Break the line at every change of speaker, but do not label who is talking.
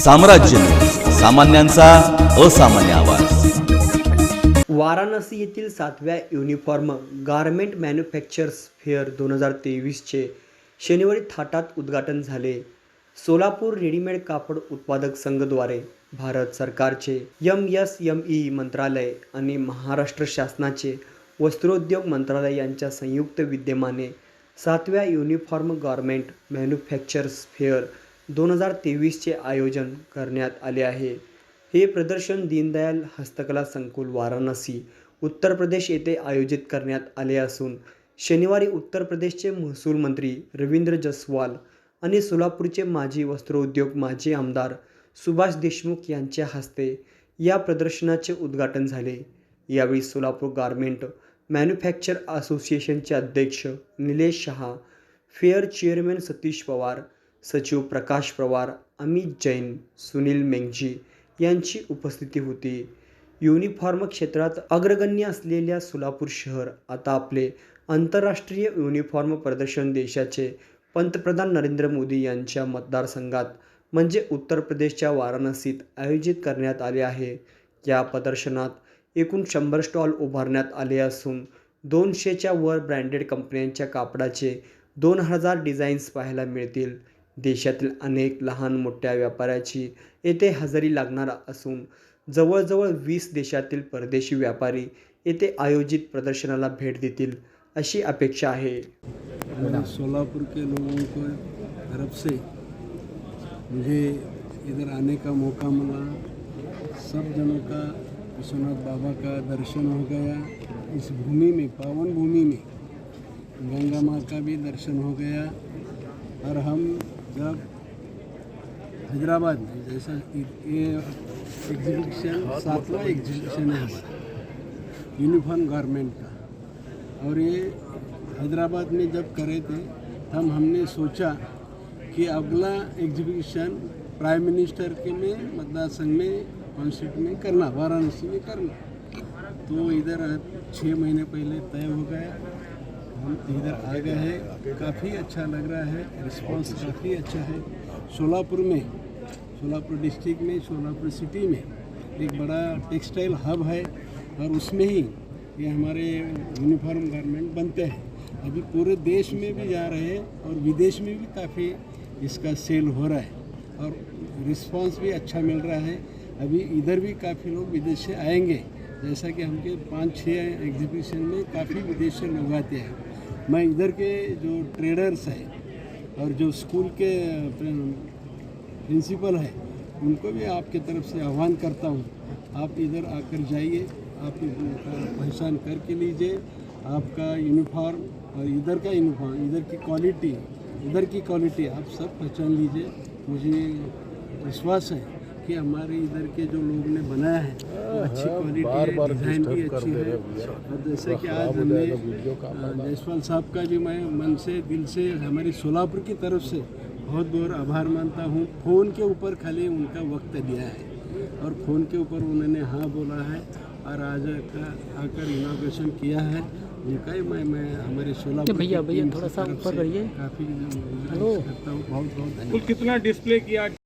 साम्राज्य न्यूज, सामान्यांचा असामान्य आवाज।
वाराणसी येथील 7व्या युनिफॉर्म गारमेंट मॅन्युफॅक्चरर्स फेअर 2023चे शनिवारी थाटात उद्घाटन झाले। सोलापूर रेडीमेड कापड उत्पादक संघद्वारे भारत सरकारचे MSME मंत्रालय आणि महाराष्ट्र शासनाचे वस्त्रोद्योग मंत्रालय यांच्या संयुक्त विद्यमाने 7व्या युनिफॉर्म गारमेंट मॅन्युफॅक्चरर्स फेअर 2023चे आयोजन करण्यात आले आहे। हे प्रदर्शन दीनदयाल हस्तकला संकुल वाराणसी उत्तर प्रदेश येथे आयोजित करण्यात आले असून शनिवारी उत्तर प्रदेशचे महसूल मंत्री रवींद्र जसवाल आणि सोलापूरचे माजी वस्त्रोद्योग माजी आमदार सुभाष देशमुख यांच्या हस्ते या प्रदर्शनाचे उद्घाटन झाले। यावेळी सोलापूर गारमेंट मॅन्युफॅक्चर असोसिएशनचे अध्यक्ष निलेश शहा, फेअर चेअरमॅन सतीश पवार, सचिव प्रकाश पवार, अमित जैन, सुनील मेंगजी यांची उपस्थिती होती। युनिफॉर्म क्षेत्रात अग्रगण्य असलेल्या सोलापूर शहर आता आपले आंतरराष्ट्रीय युनिफॉर्म प्रदर्शन देशाचे पंतप्रधान नरेंद्र मोदी यांच्या मतदारसंघात म्हणजे उत्तर प्रदेशच्या वाराणसीत आयोजित करण्यात आले आहे। या प्रदर्शनात एकूण 100 स्टॉल उभारण्यात आले असून 200च्या वर ब्रँडेड कंपन्यांच्या कापडाचे 2000 डिझाईन्स पाहायला मिळतील। देशातील अनेक लहान मोठ्या व्यापाऱ्याची येथे हजेरी लागणार असून जवळजवळ 20 देशातील परदेशी व्यापारी येथे आयोजित प्रदर्शनाला भेट देतील अशी अपेक्षा आहे।
सोलापुर के लोगों को तरफ से मुझे इधर आने का मौका मिला। सब जनों का विश्वनाथ बाबा का दर्शन हो गया। इस भूमि में, पावन भूमि में गंगा माँ का भी दर्शन हो गया। और हम जब हैदराबाद में, जैसा ये एग्जीबिशन 7वां एग्जीबिशन है हमारा यूनिफॉर्म गारमेंट का, और ये हैदराबाद में जब करे थे तब हमने सोचा कि अगला एग्जीबिशन प्राइम मिनिस्टर के में मतदार संघ में कॉन्स्टिट्यूट में करना, वाराणसी में करना। तो इधर 6 महीने पहले तय हो गया, हम इधर आ गए हैं। काफ़ी अच्छा लग रहा है, रिस्पांस काफ़ी अच्छा है। सोलापुर में, सोलापुर डिस्ट्रिक्ट में, सोलापुर सिटी में एक बड़ा टेक्सटाइल हब है और उसमें ही ये हमारे यूनिफॉर्म गारमेंट बनते हैं। अभी पूरे देश में भी जा रहे हैं और विदेश में भी काफ़ी इसका सेल हो रहा है और रिस्पांस भी अच्छा मिल रहा है। अभी इधर भी काफ़ी लोग विदेश से आएंगे, जैसा कि हमके 5-6 एग्जीबिशन में काफ़ी विदेश से लोग आते हैं। मैं इधर के जो ट्रेडर्स हैं और जो स्कूल के प्रिंसिपल हैं उनको भी आपके तरफ से आह्वान करता हूँ, आप इधर आकर जाइए, आप पहचान करके लीजिए आपका यूनिफॉर्म और इधर का यूनिफॉर्म, इधर की क्वालिटी आप सब पहचान लीजिए। मुझे विश्वास है कि हमारे इधर के जो लोग ने बनाया है अच्छी क्वालिटी है, डिज़ाइन भी अच्छी है। और जैसे कि आज हमने जयसवाल साहब का भी मैं मन से, दिल से, हमारी सोलापुर की तरफ से बहुत बहुत आभार मानता हूँ। फ़ोन के ऊपर खाली उनका वक्त दिया है और फ़ोन के ऊपर उन्होंने हाँ बोला है और आज आकर इनॉग्रेशन किया है। उनका ही मैं हमारे सोलापुर
भैया थोड़ा सा ऊपर रहिए।
काफ़ी करता हूँ। बहुत बहुत
कितना डिस्प्ले किया।